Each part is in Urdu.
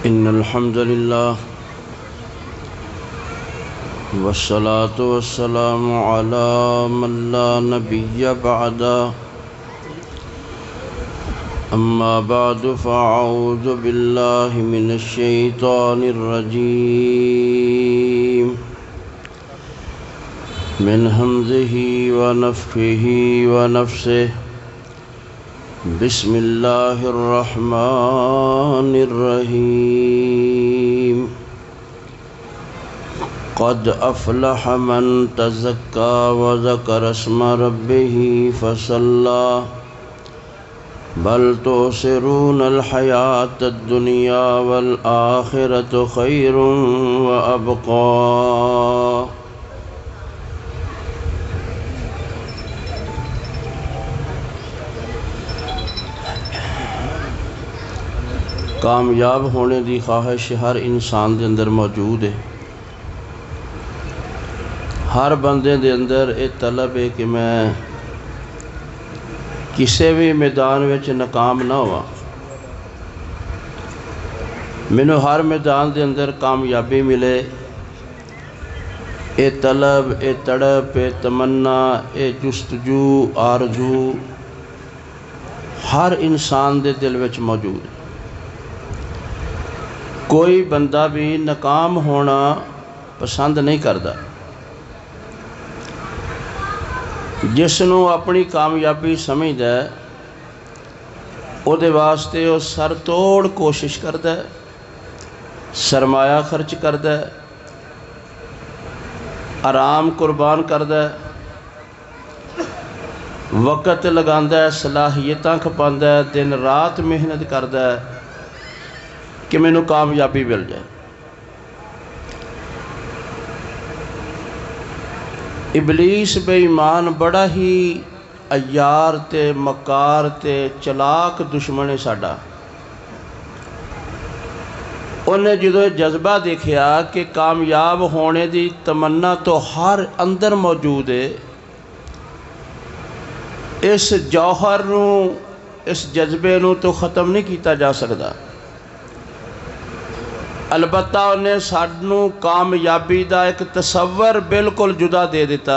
إن الحمد لله والصلاة والسلام على من لا نبي بعده أما بعد فأعوذ بالله من الشيطان الرجيم من همزه ونفخه ونفسه بسم الله الرحمن الرحيم قد أفلح من تزكى وذكر اسم ربه فصلى بل تؤثرون الحياة الدنيا والآخرة خير وأبقى کامیاب ہونے دی خواہش ہر انسان دے اندر موجود ہے. ہر بندے دے اندر یہ طلب ہے کہ میں کسی بھی میدان وچ ناکام نہ ہوا. مینوں ہر میدان دے اندر کامیابی ملے. اے طلب، اے تڑپ، اے تمنا، اے جستجو، آرزو ہر انسان دے دل وچ موجود ہے. کوئی بندہ بھی ناکام ہونا پسند نہیں کرتا. جس نو اپنی کامیابی سمجھدا ہے او دے واسطے او سر توڑ کوشش کردا ہے، سرمایہ خرچ کردا ہے، آرام قربان کردا ہے، وقت لگاندا ہے، صلاحیتاں کھپاندا ہے، دن رات محنت کردا ہے کہ مینوں کامیابی مل جائے. ابلیس بے ایمان بڑا ہی عیار تے مکار تے چلاک دشمن ہے ساڈا. انہیں جدو جذبہ دیکھیا کہ کامیاب ہونے دی تمنا تو ہر اندر موجود ہے، اس جوہر نو، اس جذبے نو تو ختم نہیں کیتا جا سکتا. البتہ انہیں سانوں کامیابی دا ایک تصور بالکل جدا دے دیتا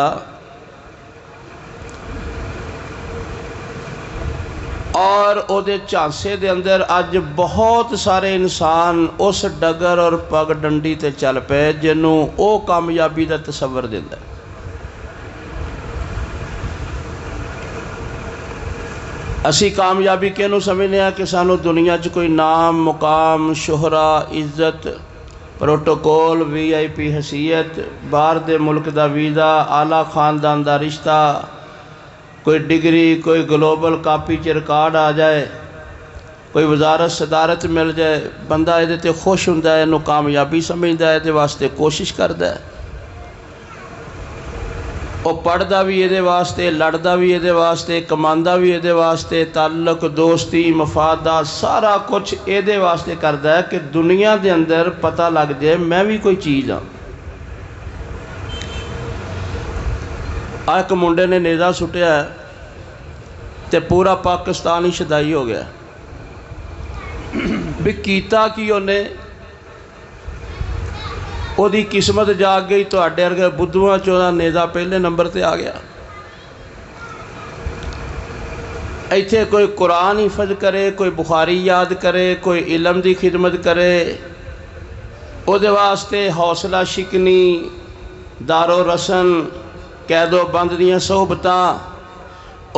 اور او دے چانسے دے اندر اج بہت سارے انسان اس ڈگر اور پگ ڈنڈی تے چل پے جنوں او کامیابی دا تصور دیندا ہے. اسی کامیابی کینوں سمجھنے ہیں کہ سانوں دنیا چ کوئی نام، مقام، شہرہ، عزت، پروٹوکول، VIP حیثیت، باہر دے ملک دا ویزا، اعلیٰ خاندان دا رشتہ، کوئی ڈگری، کوئی گلوبل کاپی چ ریکارڈ آ جائے، کوئی وزارت صدارت مل جائے، بندہ یہ تے خوش ہوندا ہے، انہوں کامیابی سمجھدا ہے، دے واسطے کوشش کردا ہے. وہ پڑھدا بھی یہ واسطے، لڑدا بھی یہ واسطے، کماندا بھی یہ واسطے، تعلق، دوستی، مفادات سارا کچھ یہ واسطے کردا ہے کہ دنیا دے اندر پتہ لگ جائے میں بھی کوئی چیز ہاں. ایک منڈے نے نیزہ سٹیا ہے تے پورا پاکستان ہی شدائی ہو گیا. بھی کیتا کی انہیں او دی قسمت جاگ گئی تو اڈے ارگے بدھواں چودہ نیزہ پہلے نمبر تے آ گیا. ایتھے کوئی قرآن حفظ کرے، کوئی بخاری یاد کرے، کوئی علم دی خدمت کرے، او دے واسطے حوصلہ شکنی، دار و رسن، قید و بند دیاں صحبتاں،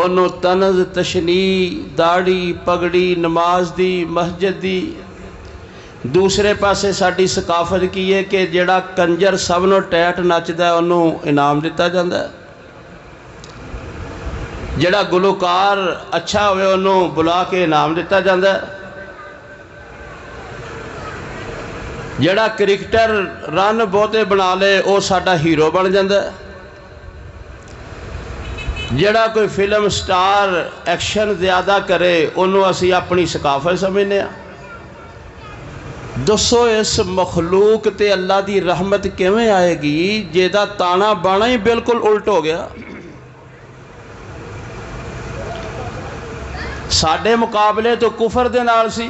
انہوں تنز، تشنیع، داڑھی، پگڑی، نماز دی، مسجد دی. دوسرے پاسے ساڈی ثقافت کی ہے کہ جڑا کنجر سب نو ٹیٹ نچدا ہے انہوں انعام دیتا جاندا ہے، جڑا گلوکار اچھا ہوئے انہوں بلا کے انعام دیتا جاندا ہے، جڑا کرکٹر رن بہتے بنا لے وہ ساڈا ہیرو بن جاندا ہے، جڑا کوئی فلم سٹار ایکشن زیادہ کرے انہوں اسی اپنی ثقافت سمجھنے ہیں. دسو اس مخلوق تے اللہ دی رحمت کیویں آئے گی جیدہ تانا بانا ہی بالکل الٹ ہو گیا. ساڈے مقابلے تو کفر دے نال سی.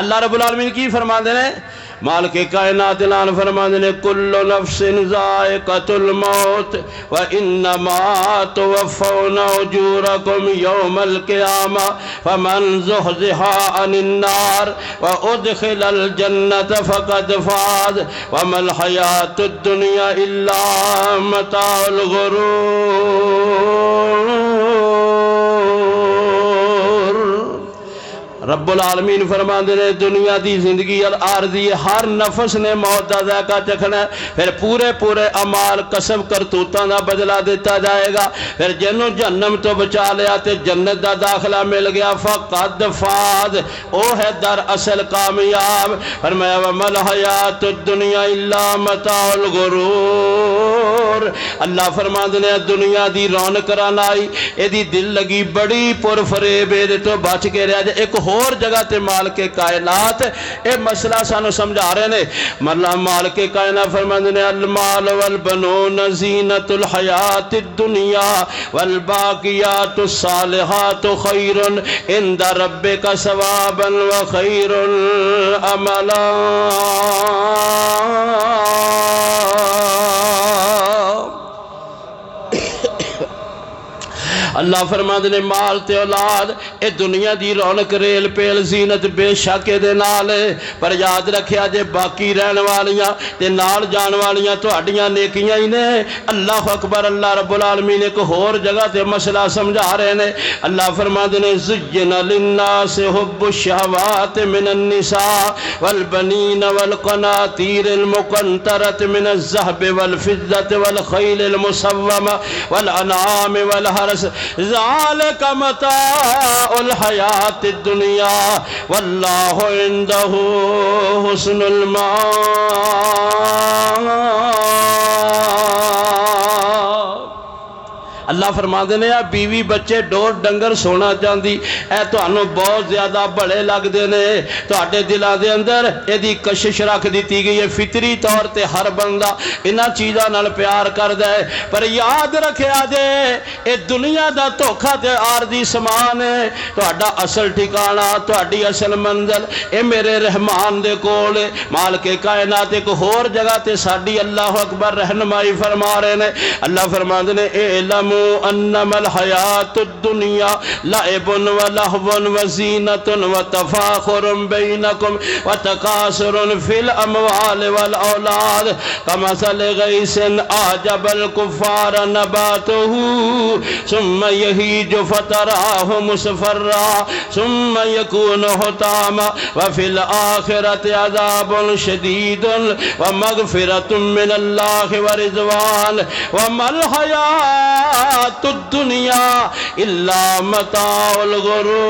اللہ رب العالمین کی فرماندے ہیں مالک کائنات اعلان فرماندے نے کل نفس ذائقۃ الموت وانما توفون اجورکم یوم القیامہ فمن زحزح عن النار وادخل الجنۃ فقد فاز وما الحیاۃ الدنیا الا متاع الغرور۔ رب العالمین فرماندے نے دنیا دی زندگی عارضی ہر نفس نے موت دا ذائقہ چکھنا ہے، پھر پورے پورے اعمال کسب کرتوتاں دا بدلہ دیتا جائے گا، پھر جنوں جہنم تو بچا لیا تے جنت دا داخلہ مل گیا فقد فاز، او ہے در اصل کامیاب۔ فرمایا وما الحیات الدنیا الا متاع الغرور۔ اللہ فرماندے نے دنیا دی رونق رانائی اے دی دل لگی بڑی پر فریب اے تو بچ کے رہ جائے۔ ایک اور جگہ تے مالک کائنات اے مسئلہ سانو سمجھا رہے نے، مالک کائنات فرماندے نے المال والبنون زینت الحیات الدنیا والباقیات الصالحات خیر عند ربک ثوابا وخیر عملا۔ اللہ فرماندے نے مال تے اولاد اے دنیا دی رونق ریل پیل زینت بے شک دے نال، پر یاد رکھیا جے باقی رہن والیاں تے نال جان والیاں تہاڈیاں نیکیاں ہی نے۔ اللہ اکبر۔ اللہ رب العالمین ایک اور جگہ تے مسئلہ سمجھا رہے نے، اللہ فرماندے نے زین للناس حب الشہوات من النساء والبنین والقناطیر المقنطرۃ من الذهب والفضة والخیل المسومة والانعام والحرث ذالک متاع الحیات الدنیا واللہ عنده حسن المآب۔ اللہ فرماندے نے بیوی بچے ڈور ڈنگر سونا چاندی اے تانوں بہت زیادہ بڑے لگ دے نے، تہاڈے دلاں دے اندر ایدی کشش رکھ دتی گئی ہے، فطری طور تے ہر بندہ انہاں چیزاں نال پیار کردا ہے، پر یاد رکھیا جے اے دنیا دا دھوکھا تے عارضی سامان ہے، تہاڈا اصل ٹھکانہ تہاڈی اصل منزل اے میرے رحمان دے کول ہے۔ مالک کائنات ایک ہور جگہ تے ساڈی اللہ اکبر رہنمائی فرما رہے نے، اللہ فرماندے نے اعلموا انما الحیات الدنیا لعب ولہو وزینت وتفاخر بینکم وتکاثر فی الاموال والاولاد کمثل غیث اعجب الکفار نباتہ ثم یہیج فتراہ مصفرا ثم یکون حطاما وفی الآخرۃ عذاب شدید ومغفرۃ من اللہ ورضوان وما الحیات الدنیا الا متاع الغرور۔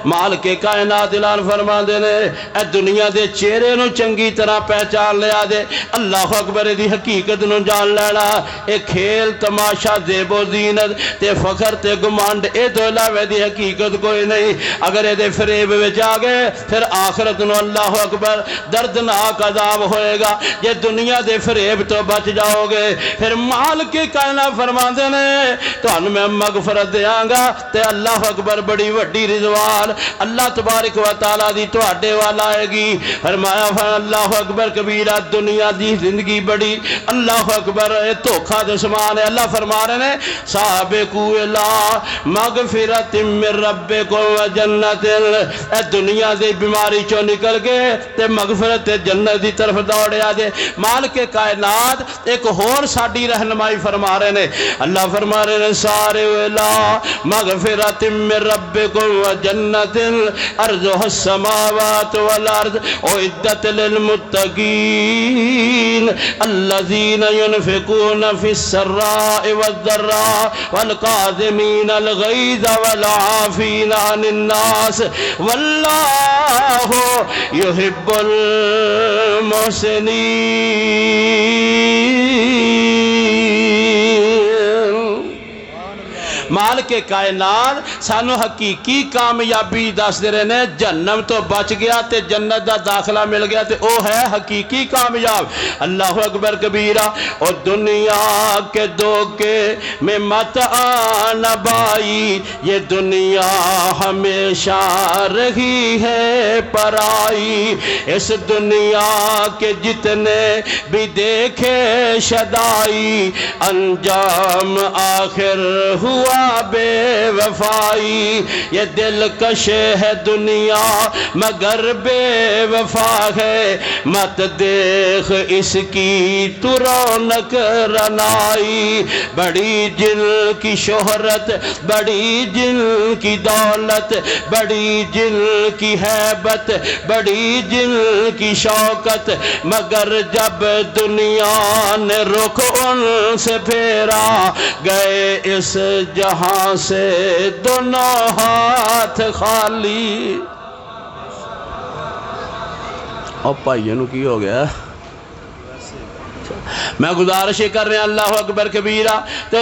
مالک کائنات اعلان فرما دے نے اے دنیا دے چہرے نو چنگی طرح پہچان لیا دے، اللہ اکبر دی حقیقت نو جان لینا، اے کھیل تماشا زیب و زینت تے فخر تے گمانڈ اے تو علاوہ دی حقیقت کوئی نہیں۔ اگر اے دے فریب وچ آ گئے پھر آخرت نو اللہ اکبر دردناک عذاب ہوئے گا۔ یہ دنیا دے فریب تو بچ جاؤ گے پھر مالک کائنات فرما دے نے تانوں میں مغفرت دیاں گا تے اللہ اکبر بڑی وڈی رضوان اللہ تبارک و تعالی دی تواڈے والا آئے گی۔ فرمایا اللہ اکبر کبیرہ، دنیا دی زندگی بڑی اللہ اکبر اے دھوکھا دشمان ہے۔ اللہ فرما رہے ہیں سابقوا الی مغفرۃ من ربکم وجنۃ، اے دنیا دی بیماری چوں نکل گئے تے مغفرت جنت دی طرف دوڑیا جے۔ مالک کائنات ایک اور ساڈی رہنمائی فرما رہے ہیں، اللہ فرما رہے ہیں سارعوا الی مغفرۃ من ربکم وجنۃ ارضها السماوات والارض اعدت للمتقین الذین ينفقون فی السراء والضراء والکاظمین الغیظ والعافین عن الناس واللہ یحب المحسنین۔ مالک کائنات سانو حقیقی کامیابی دس دے رہے ہیں جہنم تو بچ گیا تے جنت دا داخلہ مل گیا تے او ہے حقیقی کامیاب اللہ اکبر کبیرہ اور دنیا کے دھوکے میں مت آنا بھائی یہ دنیا ہمیشہ رہی ہے پرائی اس دنیا کے جتنے بھی دیکھے شدائی انجام آخر ہوا بے وفائی یہ دلکش ہے دنیا مگر بے وفا ہے مت دیکھ اس کی تو رونق رنائی بڑی جن کی شہرت بڑی جن کی دولت بڑی جن کی ہیبت بڑی جن کی شوکت مگر جب دنیا نے رخ ان سے پھیرا گئے اس جہاں سے دونوں ہاتھ خالی اور بھائیوں نو کی ہو گیا میں گزارش کر رہا اللہ اکبر کبیرہ تو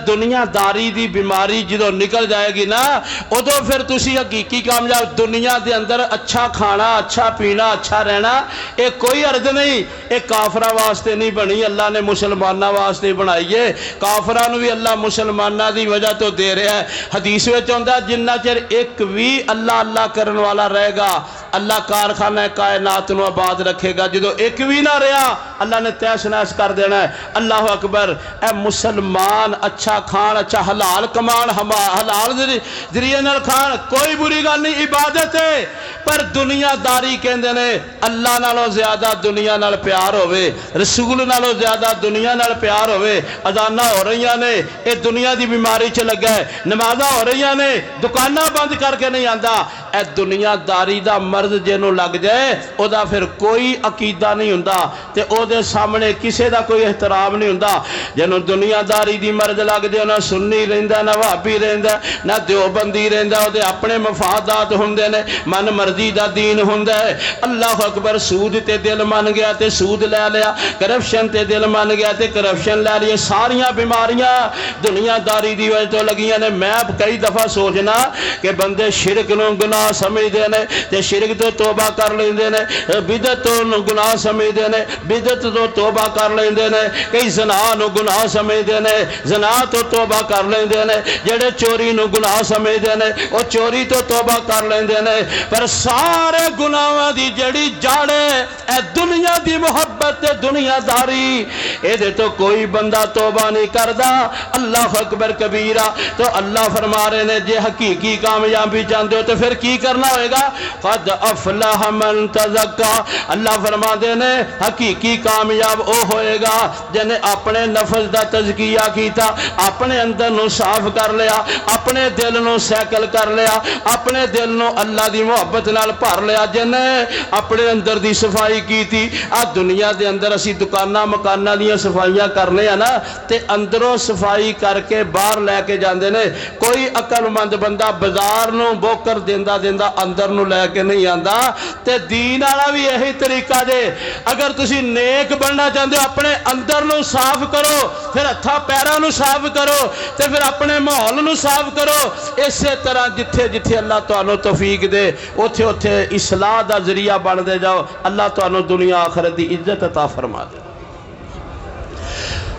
دنیا داری دی بیماری جدو نکل جائے گی نا ادو پھر تسی حقیقی کامیاب دنیا دے اندر اچھا کھانا اچھا پینا اچھا رہنا ایک کوئی عرض نہیں ایک کافرہ واسطے نہیں بنی اللہ نے مسلمانہ واسطے بنائیے کافرہ نو بھی اللہ مسلمانہ دی وجہ تو دے رہا ہے حدیث میں چاہتا جنہ چر ایک بھی اللہ کرن والا رہے گا اللہ کارخانہ کائنات نو آباد رکھے گا جدو ایک بھی نہ رہا اللہ نے تیس نیس کر دینا ہے اللہ اکبر اے مسلمان اچھا کھان اچھا حلال کمان حلال ذریعے نال کھان کوئی بری گل نہیں عبادت ہے پر دنیا داری کہندے نے اللہ نالوں زیادہ دنیا نال پیار ہوئے رسول نالوں زیادہ دنیا نال پیار ہوئے اذاناں ہو رہی نے اے دنیا دی بیماری چ لگا ہے نمازاں ہو رہی نے دکاناں بند کر کے نہیں آندا اے دنیا داری دا مرض جنوں لگ جائے او دا پھر کوئی عقیدہ نہیں ہوندا تے او دے سامنے کسے دا کوئی احترام نہیں ہوندا جنوں دنیا داری دی مرض لگ جائے نہ سنی رہندا نہ وہابی رہندا نہ دیوبندی رہندا او دے اپنے مفادات ہوندے نے من مرضی دا دین ہوندا ہے اللہ اکبر سود تے دل من گیا تے سود لے لیا کرپشن تے دل من گیا تے کرپشن لے لیا ساریاں بیماریاں دنیا داری دی وجہ تو لگیاں نے میں کئی دفعہ سوچنا کہ بندے شرک نو گناہ سمجھدے نے تے شرک تو توبہ کر لیندے نے بدعت نو گناہ سمجھدے نے بدعت تو توبہ کر لیندے نے کئی زنا نو گناہ سمجھدے نے زنا تو توبہ کر لیندے نے جڑے چوری نو گناہ سمجھدے نے او چوری تو توبہ کر لیندے نے پر سارے گناہاں دی جڑی جڑ اے دنیا دی محبت تے دنیا داری اے دے تو کوئی بندہ توبہ نہیں کردا اللہ اکبر کبیرہ تو اللہ فرما رہے نے جے حقیقی کامیابی چاہندے ہو تو پھر کی کرنا ہوئے گا قد افلح من تزکا اللہ فرما دے نے حقیقی کامیاب او ہوئے گا جنہیں اپنے نفس دا تزکیہ کیتا اپنے اندر نو صاف کر لیا اپنے دل نو سیکل کر لیا اپنے دل نو اللہ دی محبت نال بھر لیا جنہیں اپنے اندر دی صفائی کی تھی دنیا دے اندر اسی دکانہ مکانہ دیاں صفائیاں کرنے ہیں نا تے اندروں صفائی کر کے باہر لے کے جاندے نے کوئی عقل مند بندہ بازار نو بوکر دیندہ اندر نو لے کے نہیں آندا تے دین والا بھی یہی طریقہ دے اگر تسی نیک بننا چاہتے ہو اپنے اندر نو صاف کرو پھر ہتھاں پیراں نو صاف کرو تے پھر اپنے ماحول نو صاف کرو اسی طرح جتھے جتھے اللہ تانوں توفیق دے اوتھے اوتھے اصلاح دا ذریعہ بن دے جاؤ اللہ تانوں دنیا آخرت دی عزت عطا فرما دے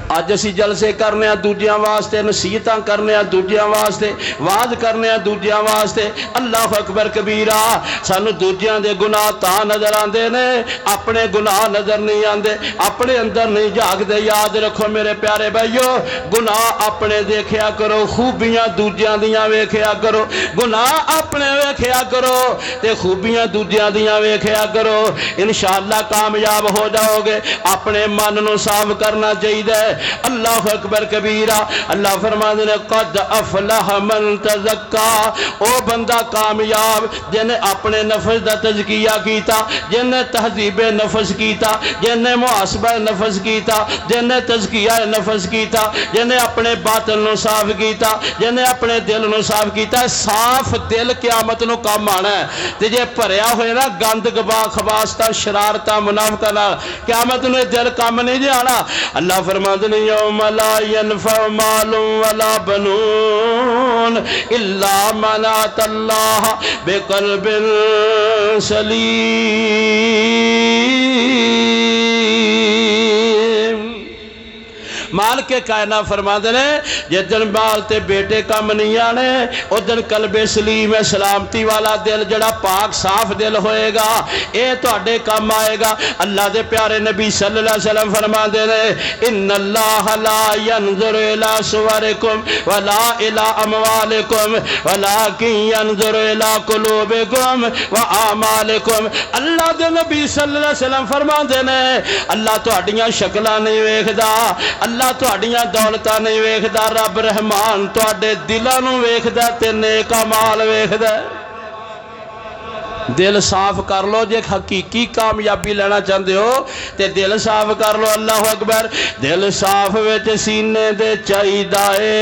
اج اسی جلسے کرنے ہیں دوجیاں واسطے نصیحتاں کرنے ہیں دوجیاں واسطے واز کرنے ہیں دوجیاں واسطے اللہ اکبر کبیرہ سانو دوجیاں دے گناہ تاں نظر آندے نے اپنے گناہ نظر نہیں آندے اپنے اندر نہیں جاگ دے یاد رکھو میرے پیارے بھائیو گناہ اپنے دیکھیا کرو خوبیاں دوجیاں دیاں ویکھیا کرو گناہ اپنے ویکھیا کرو تے خوبیاں دوجیاں دیاں ویکھیا کرو انشاءاللہ کامیاب ہو جاؤ گے اپنے من نو صاف کرنا چاہیے اللہ اکبر کبیرہ اللہ فرماتے ہیں قد افلح من تزکا او بندہ کامیاب جنہیں اپنے نفس دا تزکیہ کیتا جنہیں تہذیب نفس کیتا جنہیں محاسبہ نفس کیتا جنہیں تزکیہ نفس کیتا جنہیں اپنے باطن نو صاف کیتا جنہیں اپنے دل نو صاف کیتا صاف دل قیامت نو کام آنا ہے تے جے بھریا ہوئے نا گند خباستہ شرارتہ منافقہ قیامت نو دل کام نہیں جے آنا اللہ فرماتے فرماندے یوم لا ينفع مال ولا بنون الا من اتى اللہ بقلب سلیم۔ مالک کائنات فرماندے نے جدن مال تے بیٹے کم نہیں آنے ادن قلب سلیم سلامتی والا دل جڑا پاک صاف دل ہوئے گا اے تواڈے کم آئے گا۔ اللہ دے پیارے نبی صلی اللہ علیہ وسلم فرماندے نے ان اللہ لا ينظر الى صورکم ولا الى اموالکم ولکن ينظر الى قلوبکم واعمالکم۔ اللہ دے نبی صلی اللہ علیہ وسلم فرماندے نے اللہ تواڈیاں شکلاں نہیں ویکھدا، اللہ تواڈیاں دولتاں نہیں ویکھدا، رب رحمان تواڈے دلاں نوں ویکھدا تے نیک اعمال ویکھدا۔ دل صاف کر لو جے حقیقی کامیابی لینا چاہتے ہو تے دل صاف کر لو۔ اللہ اکبر۔ دل صاف وچ سینے دے چاہیدا اے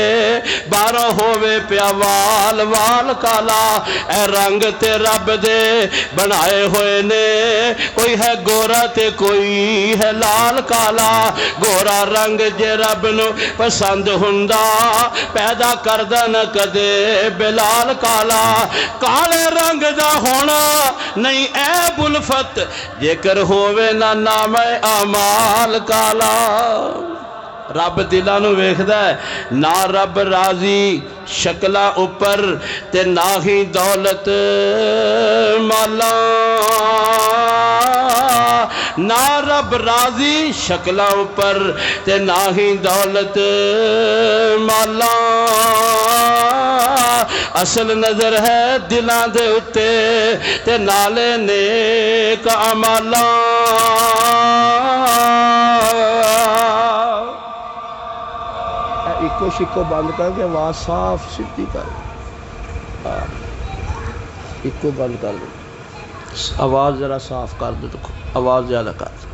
باہروں ہووے پیا وال وال کالا، اے رنگ تے رب دے بنائے ہوئے نے، کوئی ہے گورا تے کوئی ہے لال کالا۔ گورا رنگ جے رب نو پسند ہوندا پیدا کردا نہ کدے بلال کالا۔ کالے رنگ دا ہونا نہیں عیب الفت جیکر ہووے نہ نام اعمال کالا۔ رب دلاں نوں ویکھدا ہے، نہ رب راضی شکلاں اوپر تے نہ ہی دولت مالاں، نہ رب راضی شکلاں اوپر تے نہ ہی دولت مالاں۔ اصل نظر ہے دلاں دے اتے تے نالے نیک اعمالاں۔ ایکو شکو بند کر کے آواز صاف سیدھی کر، ایکو بند کر دو، آواز ذرا صاف کر دو، آواز زیادہ کر دو۔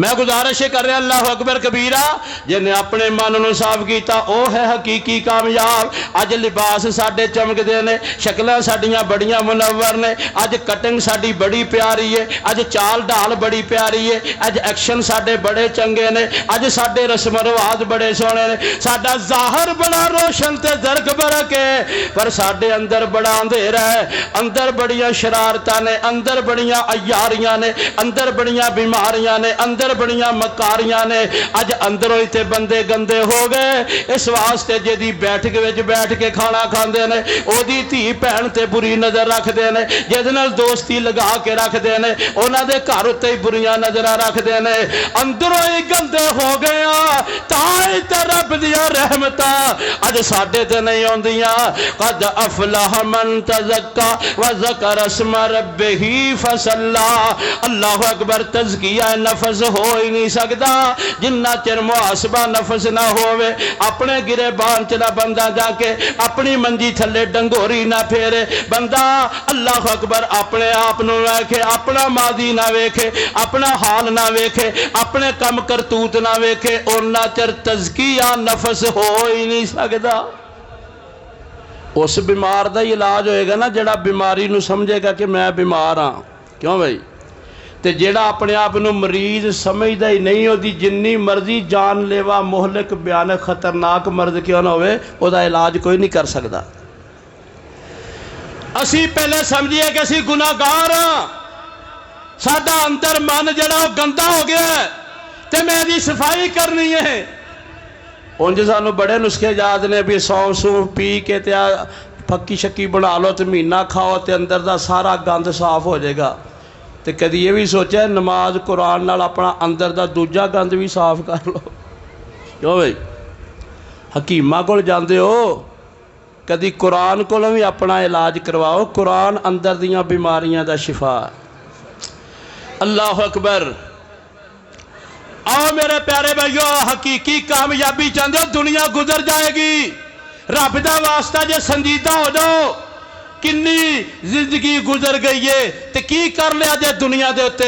میں گزارش کر رہا اللہ اکبر کبیرہ جن نے اپنے من نو صاف کیتا او ہے حقیقی کامیاب۔ اج لباس ساڈے چمکدے نے، شکلاں ساڈیاں بڑیاں منور نے، اج کٹنگ ساڈی بڑی پیاری ہے، اج چال ڈال بڑی پیاری ہے، اج ایکشن ساڈے بڑے چنگے نے، اج ساڈے رسم و رواج بڑے سونے نے، ساڈا ظاہر بڑا روشن تے زرق برق ہے، پر ساڈے اندر بڑا اندھیرا ہے، اندر بڑیاں شرارتاں نے، اندر بڑیاں عیاریاں نے، اندر بڑیاں بیماریاں نے، اندر بڑیاں مکاریاں نے۔ اج اندروں ہی تے بندے گندے ہو گئے، اس واسطے جدی بیٹھک وچ بیٹھ کے کھانا کھاندے نے او دی دھی بہن تے بری نظر رکھدے نے، جس نال دوستی لگا کے رکھدے نے انہاں دے گھر تے ہی بریاں نظراں رکھدے نے، اندروں ہی گندے ہو گئے تاں تے رب دیاں رحمتاں اج ساڈے تے نہیں اوندیاں۔ قد افلح من تزکا وذکر اسم ربہ فصلی۔ اللہ اکبر۔ تزکیہ نفس ہو ہی نہیں سکتا جنہ چر محاسبہ نفس نہ ہوئے، اپنے گریبان چ نہ بندہ جا کے اپنی منجی تھلے ڈنگوری نہ پھیرے، بندہ اللہ اکبر اپنے آپ نو ویکھے، اپنا ماضی نہ ویکھے، اپنا حال نہ ویکھے، اپنے کم کرتوت نہ ویکھے، اُنہ چر تزکیہ نفس ہو ہی نہیں سکتا۔ اس بیمار دا علاج ہوئے گا نا جڑا بیماری نو سمجھے گا کہ میں بیمار ہاں، کیوں بھائی؟ تے جیڑا اپنے آپ نو مریض سمجھدا ہی نہیں ہوتی جنی مرضی جان لیوا مہلک بیانک خطرناک مرض کیوں نہ ہوئے او دا علاج کوئی نہیں کر سکتا۔ اسی پہلے سمجھیے کہ اسی گناہگار ہاں، ساڈا اندر من جڑا گندا ہو گیا ہے تے میں دی صفائی کرنی ہے۔ انج سانو بڑے نسخے یاد نے بھی سونف سونف پی کے تے پھکی شکی بنا لو تے مہینہ کھاؤ تے اندر دا سارا گند صاف ہو جائے گا۔ تے کدی یہ بھی سوچا ہے نماز قرآن نال اپنا اندر دا دوجا گند بھی صاف کر لو، کیوں بھائی؟ حکیمہ کول جاندے ہو کدی قرآن کولوں بھی اپنا علاج کرواؤ، قرآن اندر دیاں بیماریاں دا شفا۔ اللہ اکبر۔ آؤ میرے پیارے بھائیو، حقیقی کامیابی چاہتے ہو دنیا گزر جائے گی، رب دا واسطہ جے سنجیدہ ہو جاؤ، کنی زندگی گزر گئی ہے تے کی کر لیا جے دنیا دے ہوتے۔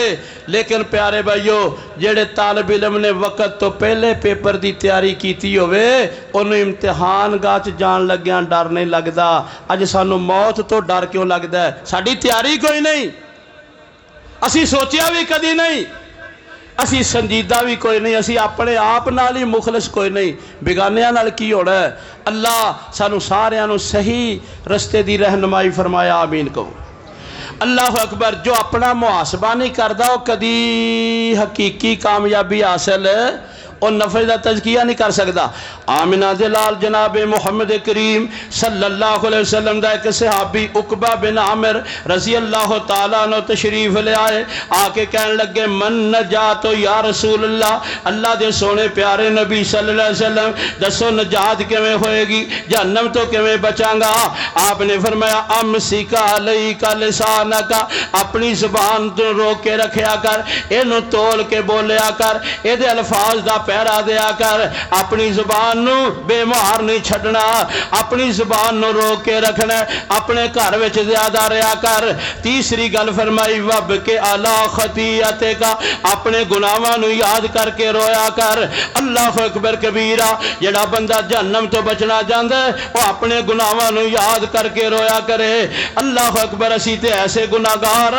لیکن پیارے بھائیو جڑے طالب علم نے وقت تو پہلے پیپر دی تیاری کیتی ہوئے انہوں امتحان گاہ چ جان لگیاں ڈر نہیں لگدا۔ اج سانو موت تو ڈر کیوں لگدا ہے؟ ساڈی تیاری کوئی نہیں، اسی سوچیا بھی کدی نہیں۔ اسی سنجیدہ بھی کوئی نہیں، اسی اپنے آپ نال ہی مخلص کوئی نہیں، بیگانیاں نال کی ہونا ہے۔ اللہ سانو ساریاں نو صحیح رستے دی رہنمائی فرمایا، آمین کہو۔ اللہ اکبر۔ جو اپنا محاسبہ نہیں کردا وہ کدی حقیقی کامیابی حاصل اور نفع دا تزکیہ نہیں کر سکتا۔ آمنہ دلال جناب محمد کریم صلی اللہ علیہ وسلم دا ایک صحابی عقبہ بن عامر رضی اللہ تعالیٰ عنہ تشریف لے آئے، آ کے کہنے لگے من نجات یا رسول اللہ، اللہ دے سونے پیارے نبی صلی اللہ علیہ وسلم دسو نجات کیویں ہوئے گی، جہنم تو کیویں بچاں گا؟ آپ نے فرمایا امسکا علیکا لسانکا، اپنی زبان تو روک کے رکھیا کر، اینو تول کے بولیا کر، اے دے الفاظ دا پیرا دیا کر، اپنی زبان نو بے مہار نہیں چھڑنا، اپنی زبان نو روک کے رکھنا، اپنے گھر وچ زیادہ رہا کر۔ تیسری گل فرمائی وب کے اعلی خطیئتے کا، اپنے گناہاں نو یاد کر کے رویا کر۔ اللہ اکبر کبیرہ۔ جڑا بندہ جہنم تو بچنا چاہندا ہے وہ اپنے گناہاں نو یاد کر کے رویا کرے۔ اللہ اکبر۔ اسی تے ایسے گناہگار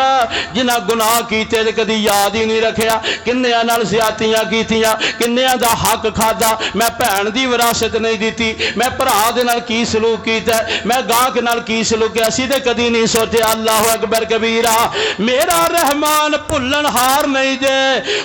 جنہاں گناہ کیتے تے کدی یاد ہی نہیں رکھیا، کنیاں نال زیادتیاں کیتیاں، کنیاں دا حق کھادا، میں بھین دی وراثت نہیں دیتی، میں بھرا دے نال کی سلوک کیتا ہے، میں گاہک نال کی سلوک کیا، اسی تے کدی نہیں سوچیا۔ اللہ اکبر کبیرہ۔ میرا رحمان بھلن ہار نہیں جے،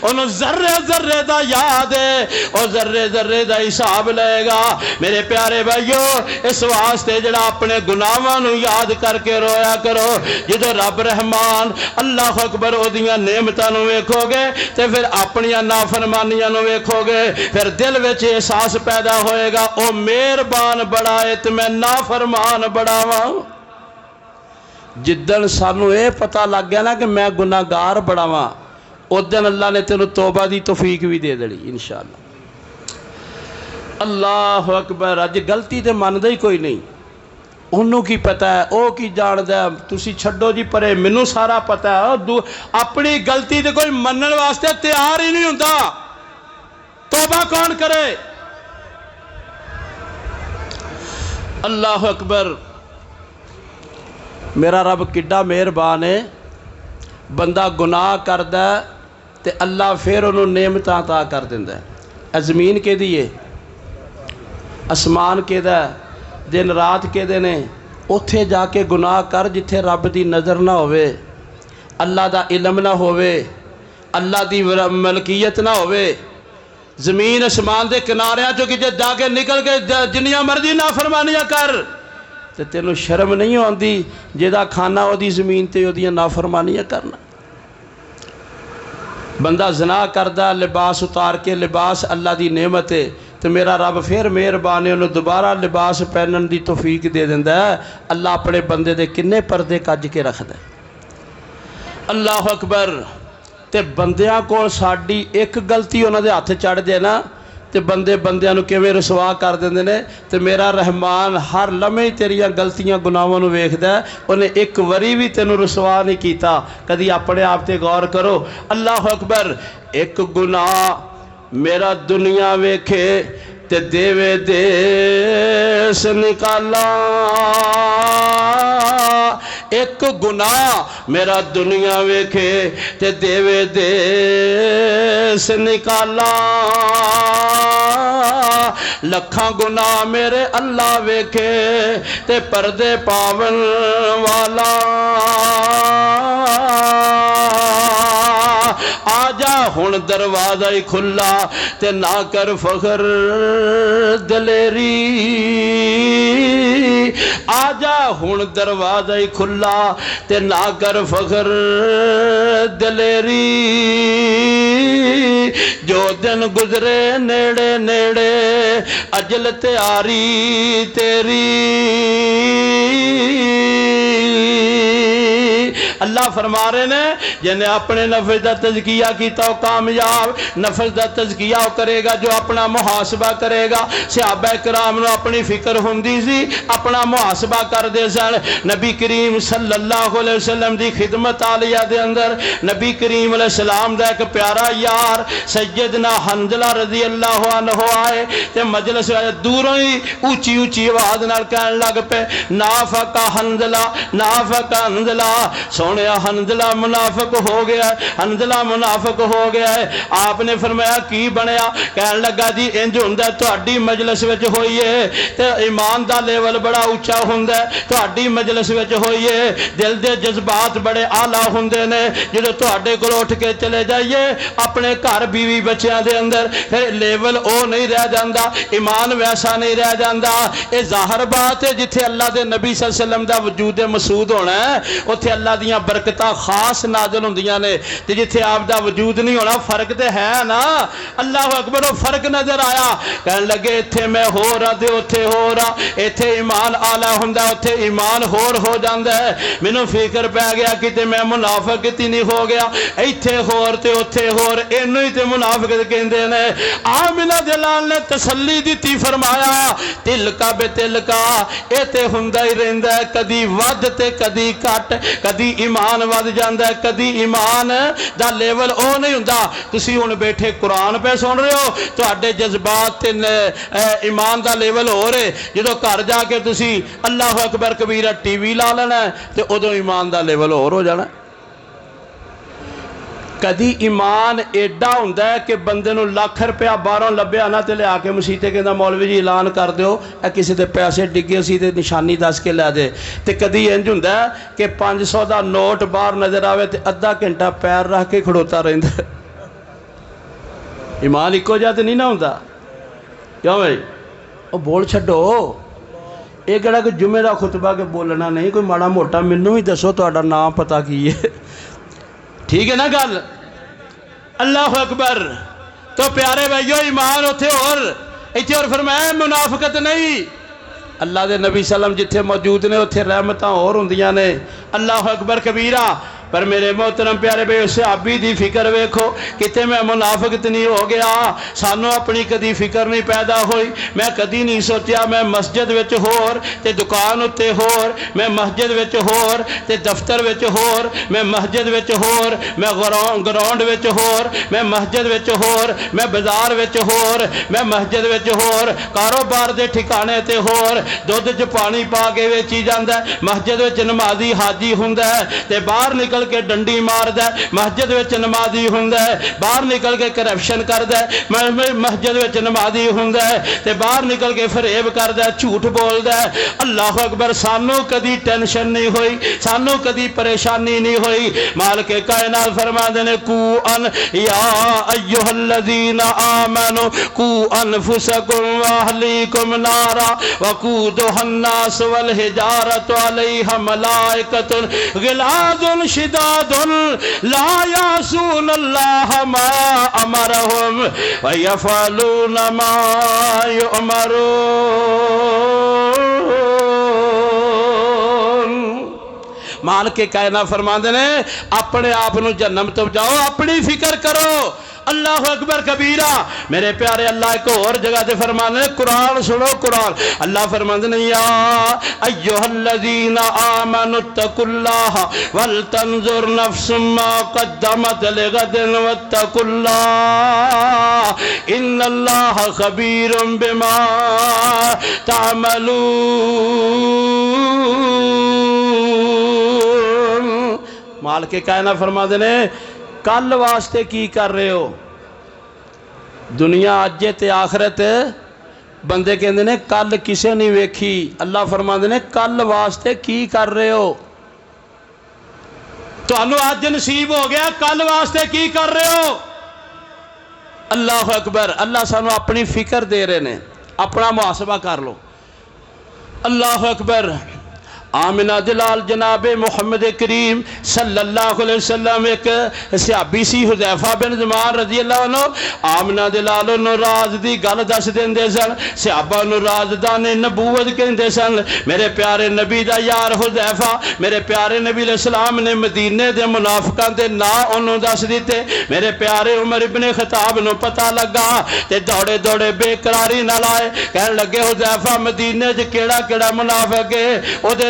انہوں ذرے ذرے دا یاد ہے، اور ذرے ذرے دا حساب لے گا۔ میرے پیارے بھائیو، اس واسطے جڑا اپنے گناہاں نو یاد کر کے رویا کرو۔ جدو رب رحمان اللہ اکبر او دیاں نعمتاں نو ویکھو گے تے پھر اپنیاں نافرمانیاں نو ویکھو گے، پھر دل وچ احساس پیدا ہوئے گا او مہربان بڑا ہے تے میں نافرمان بڑا واں۔ جدن سانو اے پتہ لگ گیا نا کہ میں گناہگار بڑا واں، اس دن اللہ نے تینوں توبہ دی توفیق بھی دے دینی انشاءاللہ۔ اللہ اکبر۔ اج غلطی تے مندا ہی کوئی نہیں، انہوں کی پتہ ہے، او کی جاندہ ہے، تسی چھڈو جی پرے، منوں سارا پتہ ہے۔ اپنی غلطی تے کوئی منن واسطے تیار ہی نہیں ہوندا، توبہ کون کرے؟ اللہ اکبر۔ میرا رب کڈا مہربان ہے، بندہ گناہ کردا ہے تے اللہ پھر انہوں نعمتاں عطا کر دیندا ہے۔ زمین کے دیئے، اسمان کے دا، دن رات کے دینے، اتھے جا کے گناہ کر جتھے رب دی نظر نہ ہوئے، اللہ دا علم نہ ہوئے، اللہ دی ملکیت نہ ہوئے۔ زمین اسمان دے کناریاں چو کجے جا کے نکل کے جنیاں مرضی نافرمانیاں کر، تے تینوں شرم نہیں ہوندی جیدہ کھانا ہو دی زمین تے ہو دیاں نافرمانیاں کرنا۔ بندہ زنا کردہ، لباس اتار کے، لباس اللہ دی نعمت ہے، تو میرا رب پھر مہربان ہے، انہوں دوبارہ لباس پہنن دی توفیق دے دیندہ ہے۔ اللہ اپنے بندے دے کنے پردے کج کے رکھ دے۔ اللہ اکبر۔ تے بندیاں کو ساڑی ایک غلطی انہوں دے ہاتھ چڑھ جائے نا، تے بندیاں نو کیویں رسوا کر دیندے نے۔ تے میرا رحمان ہر لمحے تیریاں غلطیاں گناہاں نو ویکھدا ہے، انہیں ایک وری بھی تینوں رسوا نہیں کیتا۔ کدی اپنے آپ تے غور کرو۔ اللہ اکبر۔ ایک گناہ میرا دنیا ویکھے تے دیوے دیس نکالا، ایک گناہ میرا دنیا ویکھے تے دیوے دیس نکالا، لکھاں گناہ میرے اللہ ویکھے تے پردے پاون والا، آجا ہن دروازہ ہی کھلا تے نہ کر فخر دلیری، آجا ہن دروازہ ہی کھلا تے نہ کر فخر دلیری، جو دن گزرے نیڑے نیڑے اجل تیاری تیری۔ اللہ فرما رہے ہیں جنہیں اپنے نفس دا تزکیہ کیتا ہو کامیاب، نفس دا تزکیہ کرے گا جو اپنا محاسبہ کرے گا۔ صحابہ کرام نے اپنی فکر ہوندی سی، اپنا محاسبہ کر دے سن۔ نبی کریم صلی اللہ علیہ وسلم دی خدمت عالیہ دے اندر نبی کریم علیہ السلام دا ایک پیارا یار سیدنا حنظلہ رضی اللہ عنہ آئے تے مجلس دوروں ہی اونچی اونچی آواز نال کہنے لگ پے نافقہ حنظلہ، نافقہ حنظلہ۔ سونے حنظلہ منافق ہو گیا ہے، حنظلہ منافق ہو گیا ہے۔ آپ نے فرمایا کی بنیا؟ کہنے لگا جی انج ہوندا ہے تہاڈی مجلس وچ ہوئی ہے تے ایمان دا لیول بڑا اونچا ہوندا ہے، تہاڈی مجلس وچ ہوئی ہے، دل دے جذبات بڑے اعلیٰ ہوندے نے، جدوں تہاڈے کول اٹھ کے چلے جائیے اپنے گھر بیوی بچیاں دے اندر پھر لیول او نہیں رہ جاندا، ایمان ویسا نہیں رہ جاندا۔ اے ظاہر بات ہے جتھے اللہ دے نبی صلی اللہ علیہ وسلم دا وجود مسعود ہونا ہے اتھے اللہ دیاں برکتاں خاص نازل ہوندیاں نے، تے جتھے آپ دا وجود نہیں ہونا فرق تے ہے نا۔ اللہ اکبر، وہ فرق نظر آیا، کہنے لگے اتھے میں ہو رہا تے اتھے ہو رہا، اتھے ایمان آلہ ہوندا اتھے ایمان ہو جاندا ہے۔ مینوں فکر پہ گیا کتے میں منافقت ہی نہیں ہو گیا، ایتھے ہور تے اتھے ہور، اینوں ہی تے منافقت کہندے نے۔ آمنہ دلال نے تسلی دیتی، فرمایا تلکا بے تلکا، اے تے ہوندا ہی رہندا ہے، کدی ود تے کدی کٹ، کدی ایمان ود جاندا ہے کدی ایمان دا لیول او نہیں ہوندا۔ تسی ہن بیٹھے قرآن پہ سن رہے ہو، تہاڈے جذبات تے ایمان دا لیول ہو رہے، جدوں گھر جا کے تسی اللہ اکبر کبیرہ ٹی وی لا لینا ہے تے ادوں ایمان دا لیول ہو جانا۔ کدی ایمان ایڈا ہوندا ہے کہ بندے نو لاکھ روپیہ باہروں لبیا نہ تے لے آ کے مسیتے کہندا مولوی جی اعلان کر دیو اے کسی تے پیسے ڈگے سی تے نشانی دس کے لے دے، تے کدی انج ہوندا ہے کہ 500 دا نوٹ باہر نظر آوے تے ادھا گھنٹہ پیر رکھ کے کھڑوتا رہندا ہے۔ ایمان اکو جہا تے نہیں نہ ہوندا، کیوں بھائی؟ او بول چھڈو، یہ کہڑا کہ جمعے دا خطبہ کے بولنا نہیں، کوئی ماڑا موٹا مینوں ہی دسو تہاڈا نام پتہ کی ہے، ٹھیک ہے نا گل؟ اللہ اکبر۔ تو پیارے بھائیو ایمان اتھے اور ایتھے اور فرمایا منافقت نہیں۔ اللہ دے نبی صلی اللہ علیہ وسلم جتھے موجود نے اتھے رحمتاں اور ہوندیاں نے، اللہ اکبر کبیرہ۔ پر میرے محترم پیارے بھائی صحابی دی فکر ویکھو، کتے میں منافقت نہیں ہو گیا، سانو اپنی کدی فکر نہیں پیدا ہوئی۔ میں کدی نہیں سوچیا میں مسجد وچ ہور تے دکان اتے ہور، میں مسجد وچ ہور تے دفتر وچ ہور، میں مسجد وچ ہور، میں گراؤنڈ وچ ہور، میں مسجد وچ ہور، میں بازار وچ ہور، میں مسجد وچ ہور، کاروبار دے ٹھکانے تے ہور، دودھ چ پانی پا کے ویچی جاندا ہے، مسجد وچ نمازی حاجی ہوندا ہے تے باہر نکل کے ڈنڈی ماردا ہے، مسجد وچ نمازی ہوندا ہے، باہر نکل کے کرپشن کردا ہے، مسجد وچ نمازی ہوندا ہے تے باہر نکل کے فریب کردا ہے، جھوٹ بولدا ہے۔ اللہ اکبر، سانو کدی ٹینشن نہیں ہوئی، سانو کدی پریشانی نہیں ہوئی۔ مالک کائنات فرماندے نے کو ان یا ایھا الذین آمنوا کو انفسکم واہلیکم نارا وقودھا الناس والحجارۃ علیہا ملائکۃ غلاظ شداد لا یعصون اللہ ما امرہم ویفعلون ما یؤمرون۔ مالک کائنات فرماندے نے اپنے آپ نو جہنم تو بچاؤ، اپنی فکر کرو۔ اللہ اکبر کبیرہ۔ میرے پیارے اللہ ایک اور جگہ تے فرمانے قرآن سنو، قرآن اللہ فرمانے نے یا ایھا الذین آمنوا اتقوا اللہ ولتنظر نفس ما قدمت لغد واتقوا اللہ ان اللہ خبیر بما تعملون۔ مالک کائنات فرماتے نے کل واسطے کی کر رہے ہو؟ دنیا اجے تے آخرت بندے کہندے نے کل کسے نہیں ویکھی، اللہ فرماتے نے کل واسطے کی کر رہے ہو؟ تانوں اج نصیب ہو گیا، کل واسطے کی کر رہے ہو؟ اللہ اکبر۔ اللہ سانو اپنی فکر دے رہے نے، اپنا محاسبہ کر لو۔ اللہ اکبر۔ آمنہ دلال جناب محمد کریم صلی اللہ علیہ وسلم ایک صحابی سی حذیفہ بن یمان رضی اللہ عنہ، آمنہ دلال انہوں راز دی گل دس دیندے سن، صحابہ انہوں رازدان نبوت کہندے سن۔ میرے پیارے نبی دا یار حذیفہ، میرے پیارے نبی علیہ السلام نے مدینے دے منافقان دے نا انہوں دس دیتے۔ میرے پیارے عمر ابن خطاب نو پتہ لگا تے دوڑے دوڑے بے قراری نہ لائے، کہنے لگے حذیفہ مدینے دے کیڑا کیڑا منافق ہے، او دے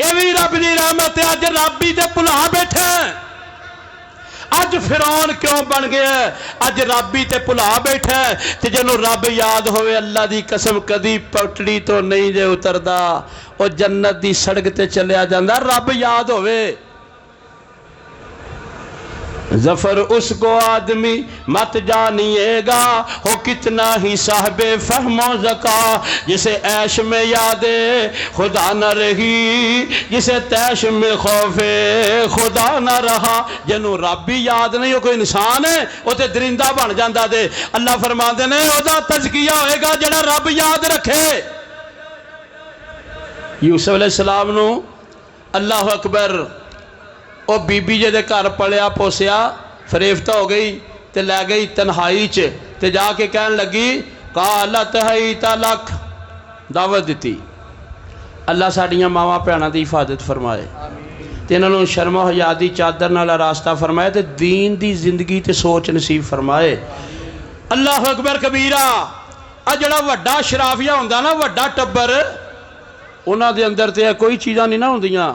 یہ بھی رب دی رحمت ہے. اج رب ہی تے بھلا بیٹھا. اج فرعون کیوں بن گیا؟ اج رب ہی تے بھلا بیٹھا. تے جنوں رب یاد ہوئے اللہ دی قسم کدی پٹڑی تو نہیں جے اتردا. او جنت دی سڑک تے چلیا جاندا رب یاد ہوئے. ظفر اس کو آدمی مت جانیے گا ہو کتنا ہی صاحب فہم و ذکا. جسے عیش میں یاد خدا نہ رہی جسے تیش میں خوف خدا نہ رہا. جنوں رب بھی یاد نہیں ہو کوئی انسان ہے وہ تے درندہ بن جاندا. دے اللہ فرماندے نے او دا تزکیہ ہوئے گا جڑا رب یاد رکھے. یوسف علیہ السلام نو اللہ اکبر وہ بی بی جے دے گھر پلیا پوسیا فریفتہ ہو گئی تے لے گئی تنہائی تے جا کے کہن لگی قالت حیت لک دعوت دیتی. اللہ ساڑیاں ماواں بھیناں دی حفاظت فرمائے تے انہاں نوں شرم و حیا دی چادر نال راستہ فرمائے تے دین دی زندگی تے سوچ نصیب فرمائے. اللہ اکبر کبیرہ. آ جڑا وڈا شرافیہ ہوندا نا وڈا ٹبر انہاں دے اندر تے کوئی چیزاں نہیں نہ ہوندیاں.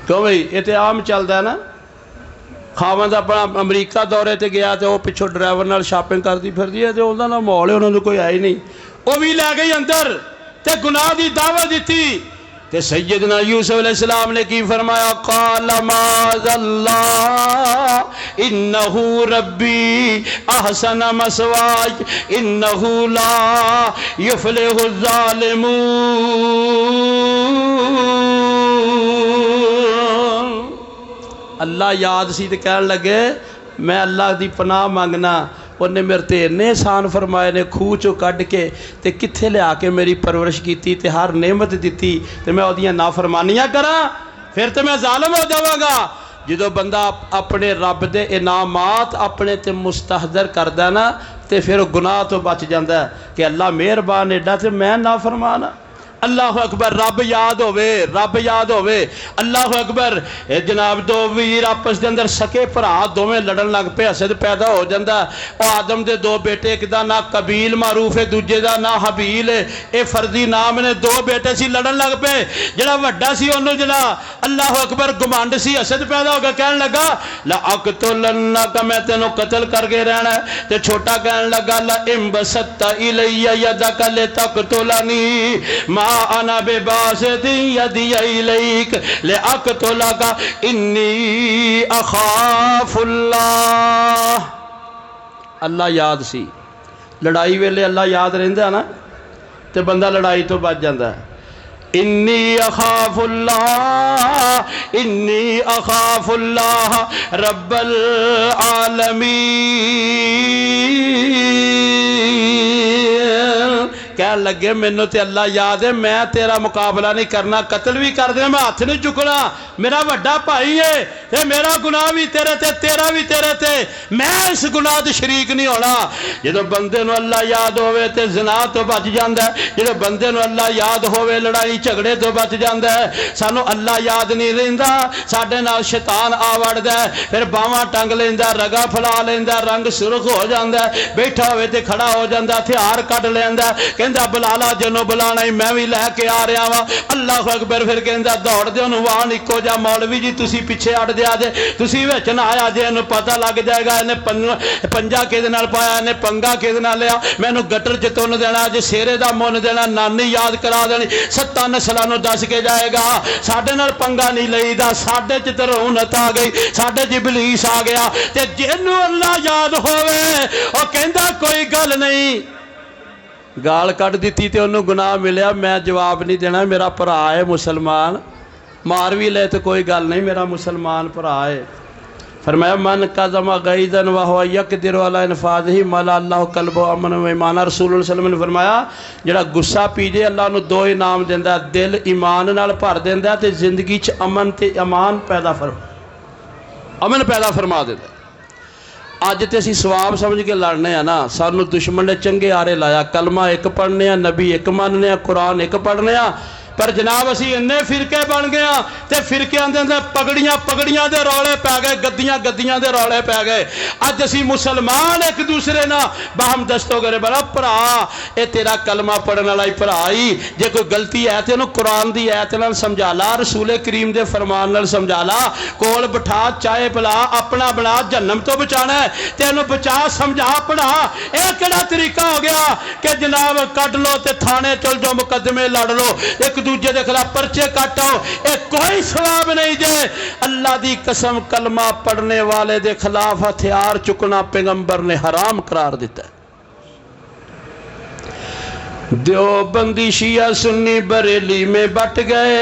کیوں بھئی یہ تو عام چلتا ہے نا. خاوند اپنا امریکہ دورے تے گیا تو وہ پچھو ڈرائیور نال شاپنگ کرتی پھر دی ہے تو انہوں نے ماحول ہے انہوں نے کوئی آئی نہیں. وہ بھی لے گئی اندر تے گناہ دی دعوت دیتی. تے سیدنا یوسف علیہ السلام نے کی فرمایا قال معاذ اللہ انہو ربی احسن مسواج انہو لا یفلح الظالمون. اللہ یاد سی تے کہن لگے میں اللہ دی پناہ مانگنا. انہیں میرے تے اتنے احسان فرمائے نے کھوہ چو کڈ کے تے کتھے لے آ کے میری پرورش کیتی تے ہر نعمت دیتی تے میں اودیاں نافرمانیاں کراں پھر تے میں ظالم ہو جاواں گا. جدو بندہ اپنے رب دے انعامات اپنے تے مستحضر کردا نا تے پھر گناہ تو بچ جاندا ہے کہ اللہ مہربان ایڈا تے میں نافرمان. اللہ اکبر. رب یاد ہوئے رب یاد ہوئے. اللہ اکبر. جناب دو ویر آپس دے اندر سکے بھرا دوویں لڑن لگ پے حسد پیدا ہو جاندا. او آدم دے دو بیٹے ایک دا نا قبیل معروف ہے دوجے دا نا حبیل ہے. اے فرضی نام نے دو بیٹے سی لڑن لگ پے. جڑا وڈا سی اونوں جڑا اللہ اکبر گمانڈ سی حسد پیدا ہو گیا کہن لگا لا اقتلنک میں تینوں قتل کر کے رہنا ہے. تے چھوٹا کہن لگا لا انبسطت الی یدک لتقتلنی ما انا بباسط یدی الیک لاقتلک انی اخاف اللہ. اللہ یاد سی. لڑائی ویلے اللہ یاد رہندا نا تے بندہ لڑائی تو بچ جاندا ہے. انی اخاف اللہ انی اخاف اللہ رب العالمین. کہن لگے مینوں تے اللہ یاد ہے میں تیرا مقابلہ نہیں کرنا. قتل بھی کر دیں میں ہاتھ نہیں چکنا. میرا وڈا بھائی ہے تے میرا گناہ بھی تیرے تے تیرا بھی تیرے تے. میں اس گناہ دے شریک نہیں ہونا. جدو بندے نو اللہ یاد ہوئے تے زنا تو بچ جاندا ہے. جدو بندے نو اللہ یاد ہوئے لڑائی جھگڑے تو بچ جاندا ہے. سانو اللہ یاد نہیں رہندا ساڈے نال شیطان آ وڑدا ہے پھر باواں ٹنگ لیندا رگا پھلا لیندا رنگ سرخ ہو جاندا ہے. بیٹھا ہوئے تے کھڑا ہو جاندا ہتھیار کڈ لیندا کہندا بلالا جنوں بلانا ہی میں بھی لے کے آ رہا وا. اللہ اکبر. پھر کہندا دوڑ دے اونوں وان اکو جا مولوی جی تسی پیچھے اڑ جا جے تسی وچ نہ آیا جے اینوں پتہ لگ جائے گا اینے پنجا کدے نال پایا اینے پنگا کدے نال لیا مینوں گٹر چ تن دینا جے سیرے دا من دینا نانی یاد کرا دینی 7 نسلاں نوں دس کے جائے گا. ساڈے نال پنگا نہیں لئیدا ساڈے چ تے رونت آ گئی ساڈے چ ابلیس آ گیا. تے جنوں اللہ یاد ہووے او کہندا کوئی گل نہیں. گال کٹ دیتی تے انہوں گناہ ملیا. میں جواب نہیں دینا میرا بھرا ہے مسلمان مار بھی لے تو کوئی گل نہیں میرا مسلمان بھرا ہے. فرمایا من کظم غیظا وهو یقدر علی انفاذہ ملا اللہ قلب و امن و ایمان. رسول اللہ صلی اللہ علیہ وسلم نے فرمایا جڑا غصہ پی جے اللہ انہوں 2 انعام دیندا دل ایمان نال بھر دیندا تے زندگی چ امن تے امان پیدا فرما دیندا. اج تے اسی ثواب سمجھ کے لڑنے ہیں نا. سانو دشمن نے چنگے آرے لایا. کلمہ ایک پڑھنے ہیں نبی ایک ماننے ہیں قرآن ایک پڑھنے ہیں پر جناب اسی انے فرقے بن گیا تے فرقیاں دے اندر پگڑیاں دے رولے پی گئے، گدیاں دے رولے پی گئے۔ اج اسی مسلمان ایک دوسرے نہ باہم دستو کرے بڑا پرا اے تیرا کلمہ پڑھن والا ہی پرا ہی، جے کوئی غلطی ہے تے انہوں قرآن دی ایت نال سمجھا لا، رسول کریم دے فرمان نال سمجھا لا، کول بٹھا چائے پلا اپنا بنا جہنم تو بچانا ہے تے انہوں بچا سمجھا پڑھا۔ اے کیڑا طریقہ ہو گیا کہ جناب کٹ لو تے تھانے چل جو مقدمے لڑ لو، ایک دوجے دے خلاف پرچے کٹو، اے کوئی ثواب نہیں جے۔ اللہ دی قسم کلمہ پڑھنے والے دے خلاف ہتھیار چکنا پیغمبر نے حرام قرار دیتا ہے۔ دیوبندی شیعہ سنی بریلی میں بٹ گئے،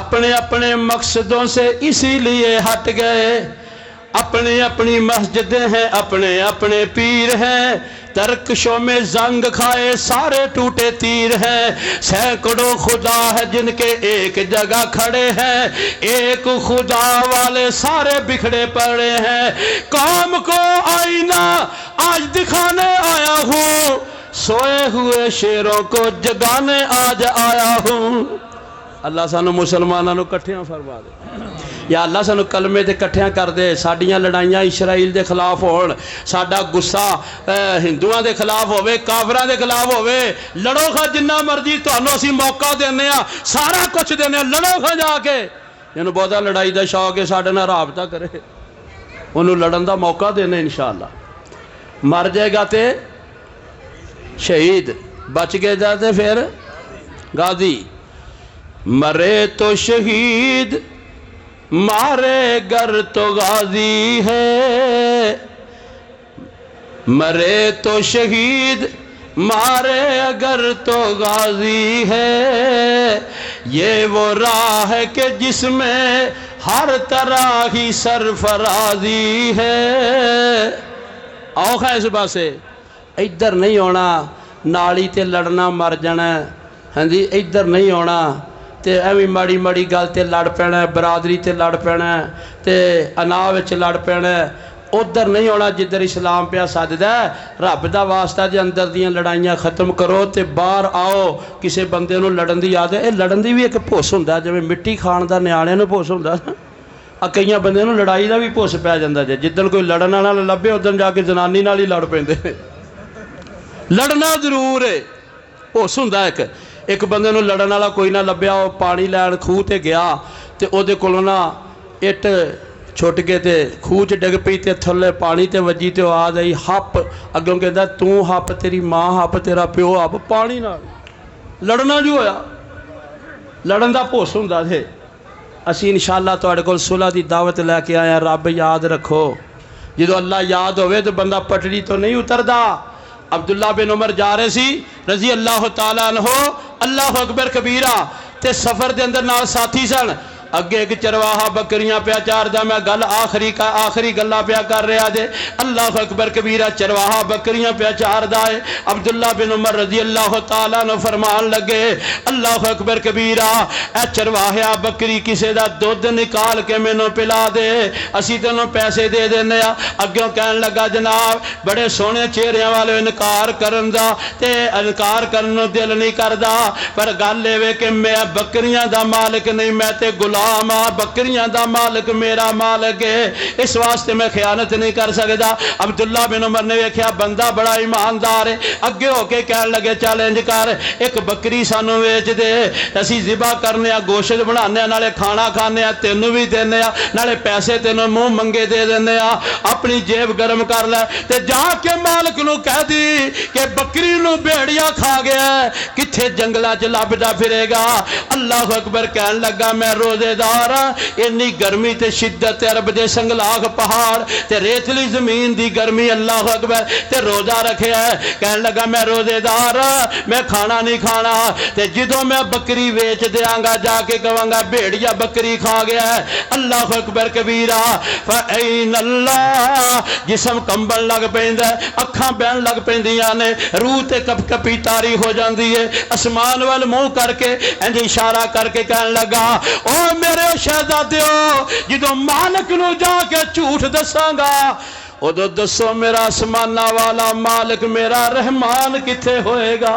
اپنے اپنے مقصدوں سے اسی لیے ہٹ گئے، اپنی اپنی مسجدیں ہیں، اپنے اپنے پیر ہیں، ترکشوں میں زنگ کھائے سارے ٹوٹے تیر ہیں، سینکڑوں خدا ہے جن کے ایک جگہ کھڑے ہیں، ایک خدا والے سارے بکھڑے پڑے ہیں، قوم کو آئینہ آج دکھانے آیا ہوں، سوئے ہوئے شیروں کو جگانے آج آیا ہوں۔ اللہ سانو مسلمانوں نو کٹھیاں فرما دے، یا اللہ سانو کلمے تے کٹھیاں کر دے، ساڈیاں لڑائیاں اسرائیل دے خلاف ہون، ساڈا غصہ ہندوؤں دے خلاف ہوئے، کافراں دے خلاف ہوئے، لڑو خا جنہ مرضی تانوں اسی موقع دینے ہاں، سارا کچھ دینے ہاں، لڑو خا جا کے، جنہوں بہتا لڑائی دا شوق ہے ساڈے نال رابطہ کرے، انہوں لڑن دا موقع دینے انشاءاللہ۔ مر جائے گا تے شہید، بچ گئے جاتے پھر غازی، مرے تو شہید مارے گر تو غازی ہے، مرے تو شہید مارے اگر تو غازی ہے، یہ وہ راہ ہے کہ جس میں ہر طرح ہی سرفرازی ہے۔ آؤ خیس باسے ادھر نہیں ہونا نالی تے لڑنا مر جانا، ہاں جی ادھر نہیں ہونا تے ایویں ماڑی ماڑی گل تے لڑ پینا، برادری تے لڑ پینا تے انا وچ لڑ پینا، ادھر نہیں ہونا جدھر اسلام پہ سجدا ہے۔ رب دا واسطہ جے اندر دیاں لڑائیاں ختم کرو تے باہر آؤ، کسے بندے نو لڑن دی یاد ہے، اے لڑن دی بھی ایک پھس ہوندا، جویں مٹی کھان دا نیانے نو پھس ہوندا، کئیاں بندے نو لڑائی دا بھی پھس پی جاندا جے، جدن کوئی لڑن والا لبے ادھر جا کے زنانی نال ہی لڑ پیندے۔ لڑنا ضرور ہے، پھس ہوندا ایک بندے نو لڑن والا کوئی نہ لبیا، وہ پانی لین خوہ تے گیا تے او دے کولوں نہ اٹ چھٹ کے تے خوہ چ ڈگ پئی تے تھلے پانی تے وجی تے آ جائی ہپ، اگوں کہندا تو ہپ، تیری ماں ہپ، تیرا پیو ہپ، پانی نال لڑنا جو ہویا، لڑن دا پھس ہوندا تے۔ اسی انشاءاللہ تواڈے کول صلح دی دعوت لے کے آیا، رب یاد رکھو، جدو اللہ یاد ہوئے تو بندہ پٹڑی تو نہیں اتردا۔ عبداللہ بن عمر جا رہے سی رضی اللہ تعالیٰ عنہ، اللہ اکبر کبیرہ، تے سفر دے اندر نال ساتھی سن، اگے ایک چرواہا بکریاں پیا چار دا، میں گل آخری گلا پیا کر رہا جے، اللہ اکبر کبیرہ، چرواہا بکریاں پیا چار دا ہے۔ عبداللہ بن عمر رضی اللہ تعالیٰ عنہ فرمان لگے، اللہ اکبر کبیرہ، اے چرواہیا بکری کسے دا دودھ نکال کے میں نو پلا دے، اسی تینوں پیسے دے دینے۔ اگیوں کہن لگا جناب بڑے سونے چہریاں والے انکار کرن دا تے انکار کرن دل نہیں کردا، پر گل لے وے کہ میں بکریاں دا مالک نہیں، میں تے غلام، بکریاں دا مالک میرا مالک ہے، اس واسطے میں خیانت نہیں کر سکتا۔ عبداللہ بن عمر نے ویکھیا بندہ بڑا ایماندار ہے، اگے ہو کے کہن لگے چیلنج کر، ایک بکری سانو ویچ دے، اسی ذبح کرنے گوشت بنانے، نالے کھانا کھانے، تینوں بھی دینے، نالے پیسے تینوں منہ منگے دے دینے، اپنی جیب گرم کر لے تے جا کے مالک نو کہہ دی کہ بکری نو بھیڑیا کھا گیا ہے، کتھے جنگلہ چ لبدا پھرے گا۔ اللہ اکبر کہن لگا میں روزے دار، انی گرمی تے شدت عرب دے سنگلاخ پہاڑ تے ریتلی زمین دی گرمی، اللہ اکبر، تے روزہ رکھے ہے، کہن لگا میں روزے دار، میں کھانا نہیں کھانا، تے جدوں میں بکری ویچ دیاں گا جا کے کہاں گا بھیڑیا بکری کھا گیا ہے۔ اللہ اکبر کبیرہ، فَأَيْنَ اللَّهِ، جسم کمبن لگ پیندہ ہے، اکھاں بہن لگ پیندیاں نے، روح تے کپ کپی تاری ہو جاندی ہے، اسمان وال منہ کر کے انج اشارہ کر کے کہن لگا او میرے شہزادیو، جدو مالک نو جا کے جھوٹ دساں گا ادو دسو میرا آسمانہ والا مالک میرا رحمان کتھے ہوئے گا۔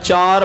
4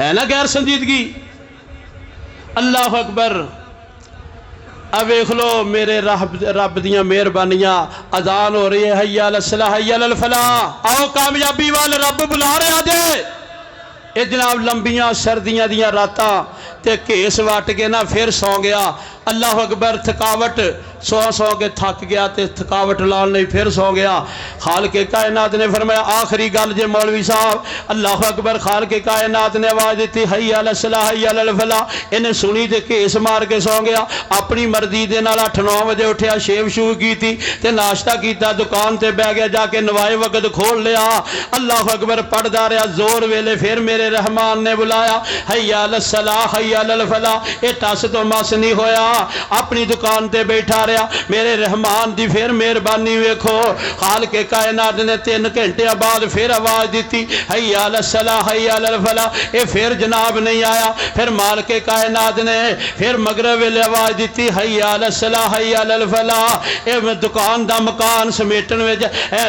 ہے نا غیر سنجیدگی؟ اللہ اکبر۔ اب دیکھ لو میرے رب دیاں مہربانیاں، اذان ہو رہی ہے، حی علی الصلاۃ حی علی الفلاح، آؤ کامیابی والے رب بلا رہے جے۔ یہ جناب لمبیاں سردیاں دیاں راتاں تے کیس وٹ کے نا پھر سو گیا، اللہ اکبر، تھکاوٹ، سو کے تھک گیا تے تھکاوٹ لال نہیں پھر سو گیا۔ خالق کائنات نے فرمایا آخری گل جے مولوی صاحب، اللہ اکبر، خالق کائنات نے آواز دیتی حی علی الصلاۃ حی علی الفلاح، انہیں سنی تے کیس مار کے سو گیا۔ اپنی مرضی دے نال 8-9 بجے اٹھیا، شیو شو کیتی تے ناشتہ کیتا، دکان تے بہ گیا، جا کے نوائے وقت کھول لیا، اللہ اکبر، پڑھدا رہا زور ویلے، پھر میرے رحمان نے بلایا حی علی الصلاۃ حی علی الفلاح، یہ ٹس تو مس نہیں ہویا، اپنی دکان تے بیٹھا رہا۔ میرے رحمان دی پھر مہربانی ویکھو، خالق کائنات نے 3 گھنٹے بعد پھر آواز دیتی حی علی الصلاۃ حی علی الفلاح، یہ پھر جناب نہیں آیا۔ پھر مالک کائنات نے پھر مغرب ویلے آواز دیتی حی علی الصلاۃ حی علی الفلاح، یہ دکان دا مکان سمیٹن وچ،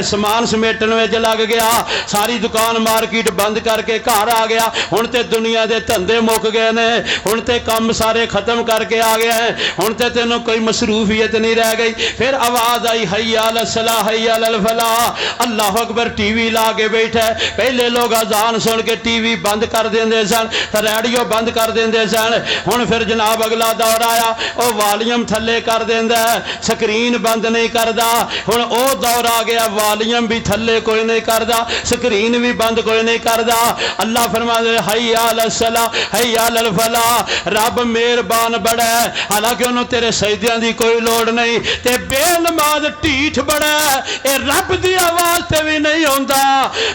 سامان سمیٹن وچ لگ گیا، ساری دکان مارکیٹ بند کر کے گھر آ گیا۔ ہن تے دنیا دے دھندے مک گئے نے، ہن تے کم سارے ختم کر کے آ گئے ہیں، ہن تے تینوں کوئی مصروفیت نہیں رہ گئی۔ پھر آواز آئی حی علی الصلاۃ حی علی الفلاح، اللہ اکبر، ٹی وی لا کے بیٹھا ہے۔ پہلے لوگ اذان سن کے ٹی وی بند کر دیندے سن، ریڈیو بند کر دیندے سن، ہن پھر جناب اگلا دور آیا، او والیوم تھلے کر دیندا ہے، سکرین بند نہیں کردا۔ ہن او دور آ گیا، والیوم بھی تھلے کوئی نہیں کردا، سکرین بھی بند کوئی نہیں کردا۔ اللہ فرماتا ہے حی علی الصلاۃ حی علی الفلاح، رب مہربان بڑا ہے، حالانکہ انہوں تیرے سجدیاں دی کوئی لوڑ نہیں، تے بے نماز ٹھیٹھ بڑا ہے، اے رب دی آواز تے بھی نہیں ہوندا۔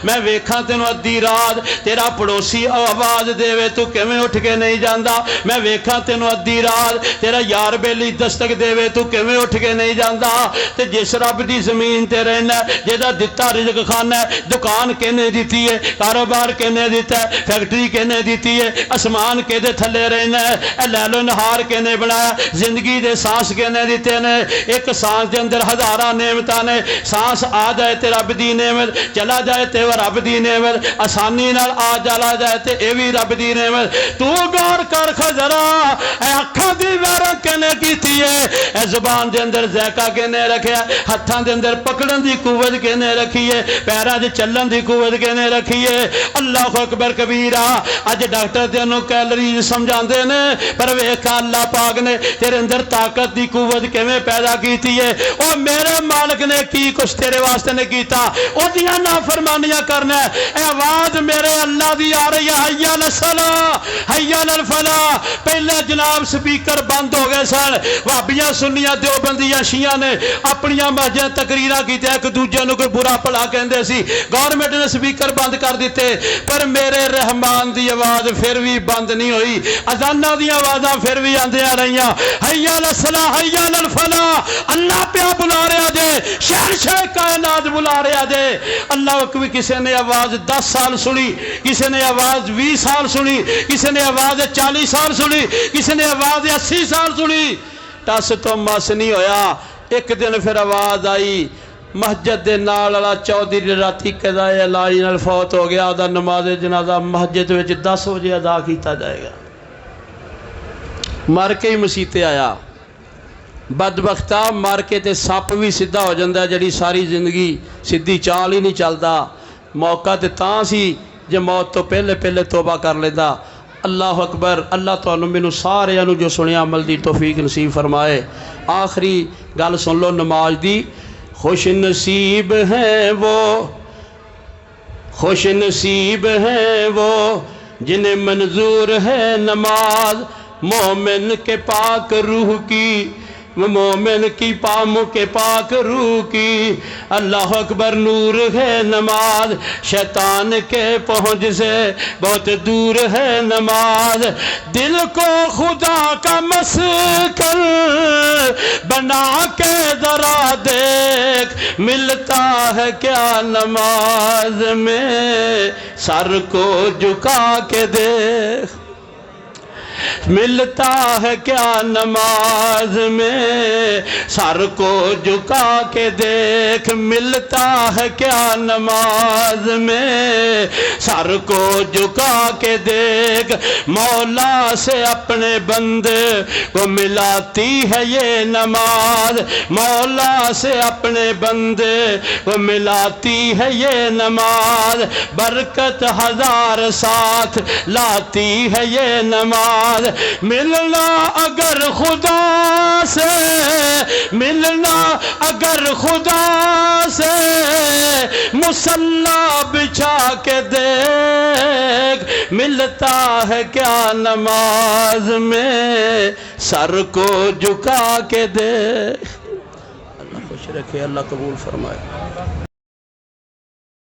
میں ویکھاں تینوں ادھی رات تیرا پڑوسی آواز دے تو کیویں اٹھ کے نہیں جاندا، میں ویکھاں تینوں ادھی رات تیرا یار بیلی دستک دے تو کیویں اٹھ کے نہیں جاندا۔ تے جس رب دی زمین تے رہنا، جہدا دتا رزق خانہ ہے، دکان کہنے دیتی ہے، کاروبار کہنے دیتا ہے، فیکٹری کہنے دیتی ہے، اسمان کے دے تھلے رہنا ہے، اے لیل و نہار کہنے بنایا، زندگی دے سانس کہنے دیتے نے، ایک سانس دے اندر ہزاراں نعمتاں نے، سانس آ جائے تے رب دی نعمت، چلا جائے تے رب دی نعمت، آسانی نال آ چلا جائے تے اے بھی رب دی نعمت۔ تو غور کر خزرا، اے اکھاں دی ویراں کہنے کیتی ہے، اے زبان دے اندر ذائقہ کہنے رکھیا، ہتھاں دے اندر پکڑن دی قوت کہنے رکھی ہے، پیراں دے چلن دی قوت کہنے رکھی ہے۔ اللہ اکبر کبیرہ۔ اج ڈاکٹر تینوں کیلریز سمجھاندے نے، پر ویکھ اللہ پاک نے تیرے اندر طاقت دی قوت کیویں پیدا کیتی ہے۔ او میرے مالک نے کی کچھ تیرے واسطے نے کیتا، او دیاں نافرمانیاں کرنا ہے۔ اے آواز میرے اللہ دی آ رہی ہے حی علی الصلاۃ حی علی الفلاح۔ پہلے جناب سپیکر بند ہو گئے سن، وہابیاں سنیاں دیوبندیاں شیعہ نے اپنیاں مسجداں تقریراں کیتے، ایک دوجے نوں کوئی برا بھلا کہندے سی، گورنمنٹ نے سپیکر بند کر دیتے، پر میرے رحمان دی آواز پھر بھی بند نہیں ہوئی، اذاناں دی آوازاں پھر بھی آندیاں رہیاں، حی علی الصلاۃ حی علی الفلاح۔ اللہ پیا بلا رہا جے، شہنشاہ کائنات بلا رہا جے۔ اللہ کوئی کسی نے آواز 10 سال سنی، کسی نے آواز 20 سال سنی، کسی نے آواز 40 سال سنی، کسی نے آواز 80 سال سنی، ٹس تو مس نہیں ہویا۔ ایک دن پھر آواز آئی، مسجد دے نال والا چودھری راتی قضائے الہی نال فوت ہو گیا، دا نماز جنازہ مسجد وچ 10 بجے ادا کیتا جائے گا۔ مر کے ہی مسیتے آیا، بدبختہ مر کے تے سپ بھی سیدھا ہو جاندہ ہے، جڑی ساری زندگی سیدھی چال ہی نہیں چلدا۔ موقع تے تاں سی جے موت تو پہلے پہلے توبہ کر لیندہ۔ اللہ اکبر۔ اللہ تانوں مینوں سارے انو جو سنیا عمل دی توفیق نصیب فرمائے۔ آخری گل سن لو نماز دی۔ خوش نصیب ہیں وہ، خوش نصیب ہیں وہ جنہیں منظور ہے نماز، مومن کے پاک روح کی، مومن کی پاموں کے پاک روح کی۔ اللہ اکبر۔ نور ہے نماز، شیطان کے پہنچ سے بہت دور ہے نماز، دل کو خدا کا مسکن بنا کے ذرا دیکھ، ملتا ہے کیا نماز میں، سر کو جھکا کے دیکھ، ملتا ہے کیا نماز میں سر کو جھکا کے دیکھ ملتا ہے کیا نماز میں سر کو جھکا کے دیکھ مولا سے اپنے بندے کو ملاتی ہے یہ نماز مولا سے اپنے بندے کو ملاتی ہے یہ نماز برکت ہزار ساتھ لاتی ہے یہ نماز ملنا اگر خدا سے ملنا اگر خدا سے مصلی بچھا کے دیکھ ملتا ہے کیا نماز میں سر کو جھکا کے دیکھ اللہ خوش رکھے اللہ قبول فرمائے